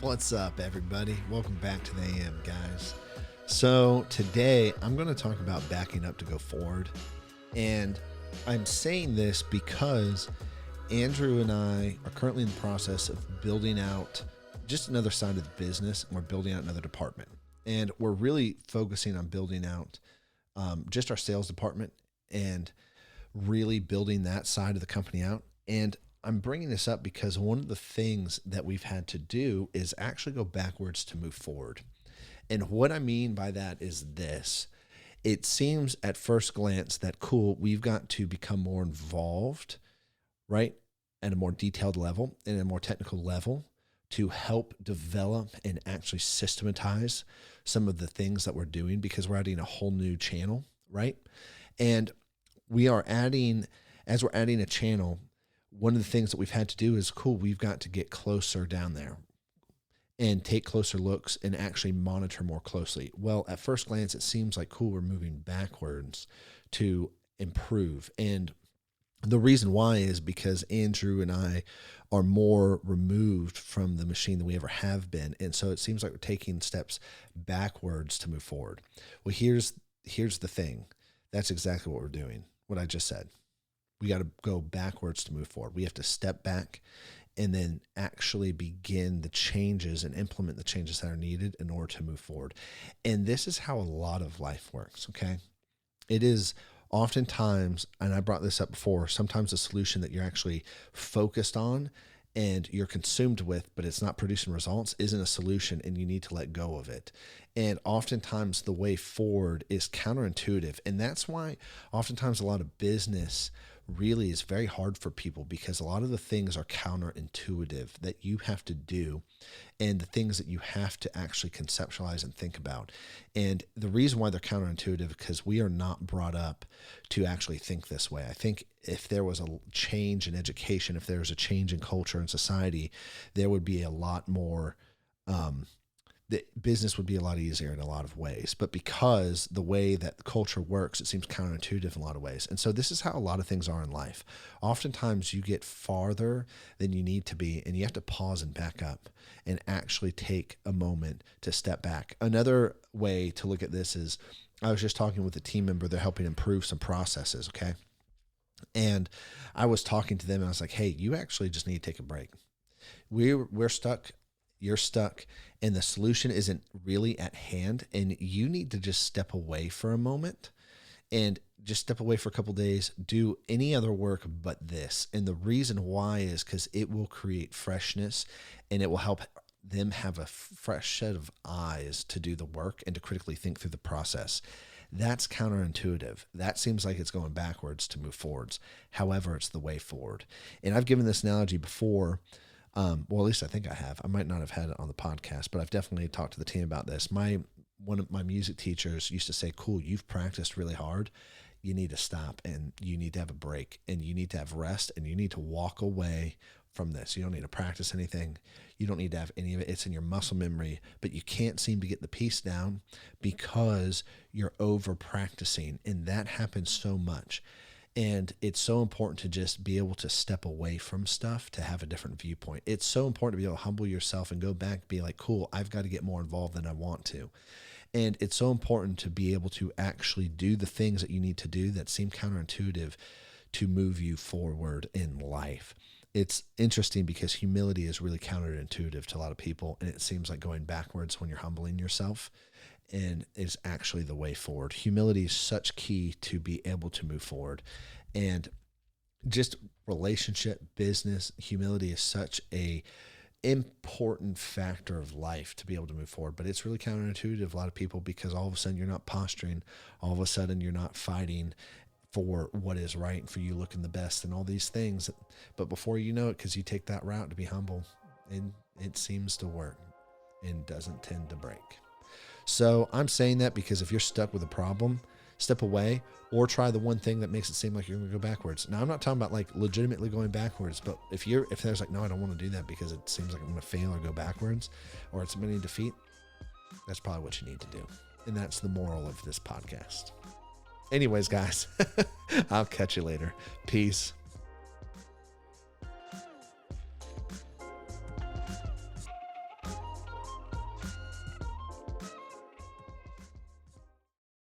What's up, everybody? Welcome back to the AM, guys. So today I'm going to talk about backing up to go forward. And I'm saying this because Andrew and I are currently in the process of building out just another side of the business. And we're building out another department. And we're really focusing on building out just our sales department and really building that side of the company out. And I'm bringing this up because one of the things that we've had to do is actually go backwards to move forward. And what I mean by that is this. It seems at first glance that cool, we've got to become more involved, right? At a more detailed level and a more technical level to help develop and actually systematize some of the things that we're doing because we're adding a whole new channel, right? And we are adding, as we're adding a channel, one of the things that we've had to do is cool, we've got to get closer down there and take closer looks and actually monitor more closely. Well, at first glance, it seems like cool, we're moving backwards to improve. And the reason why is because Andrew and I are more removed from the machine than we ever have been. And so it seems like we're taking steps backwards to move forward. Well, here's the thing. That's exactly what we're doing, what I just said. We got to go backwards to move forward. We have to step back and then actually begin the changes and implement the changes that are needed in order to move forward. And this is how a lot of life works, okay? It is oftentimes, and I brought this up before, sometimes a solution that you're actually focused on and you're consumed with, but it's not producing results, isn't a solution, and you need to let go of it. And oftentimes the way forward is counterintuitive. And that's why oftentimes a lot of business really is very hard for people because a lot of the things are counterintuitive that you have to do and the things that you have to actually conceptualize and think about. And the reason why they're counterintuitive is because we are not brought up to actually think this way. I think if there was a change in education, if there was a change in culture and society, there would be a lot more, the business would be a lot easier in a lot of ways. But because the way that the culture works, it seems counterintuitive in a lot of ways. And so this is how a lot of things are in life. Oftentimes you get farther than you need to be, and you have to pause and back up and actually take a moment to step back. Another way to look at this is I was just talking with a team member. They're helping improve some processes, okay? And I was talking to them and I was like, hey, you actually just need to take a break. We're stuck. You're stuck and the solution isn't really at hand. And you need to just step away for a moment and just step away for a couple of days, do any other work but this. And the reason why is because it will create freshness and it will help them have a fresh set of eyes to do the work and to critically think through the process. That's counterintuitive. That seems like it's going backwards to move forwards. However, it's the way forward. And I've given this analogy before. Well, at least I think I have. I might not have had it on the podcast, but I've definitely talked to the team about this. One of my music teachers used to say, cool, you've practiced really hard. You need to stop and you need to have a break and you need to have rest and you need to walk away from this. You don't need to practice anything. You don't need to have any of it. It's in your muscle memory, but you can't seem to get the piece down because you're over practicing. And that happens so much. And it's so important to just be able to step away from stuff to have a different viewpoint. It's so important to be able to humble yourself and go back and be like, cool, I've got to get more involved than I want to. And it's so important to be able to actually do the things that you need to do that seem counterintuitive to move you forward in life. It's interesting because humility is really counterintuitive to a lot of people. And it seems like going backwards when you're humbling yourself. And is actually the way forward. Humility is such key to be able to move forward. And just relationship, business, humility is such a important factor of life to be able to move forward. But it's really counterintuitive a lot of people because all of a sudden you're not posturing. All of a sudden you're not fighting for what is right and for you looking the best and all these things. But before you know it, because you take that route to be humble, and it seems to work and doesn't tend to break. So I'm saying that because if you're stuck with a problem, step away or try the one thing that makes it seem like you're going to go backwards. Now, I'm not talking about like legitimately going backwards, but if there's like, no, I don't want to do that because it seems like I'm going to fail or go backwards or it's many defeat, that's probably what you need to do. And that's the moral of this podcast. Anyways, guys, I'll catch you later. Peace.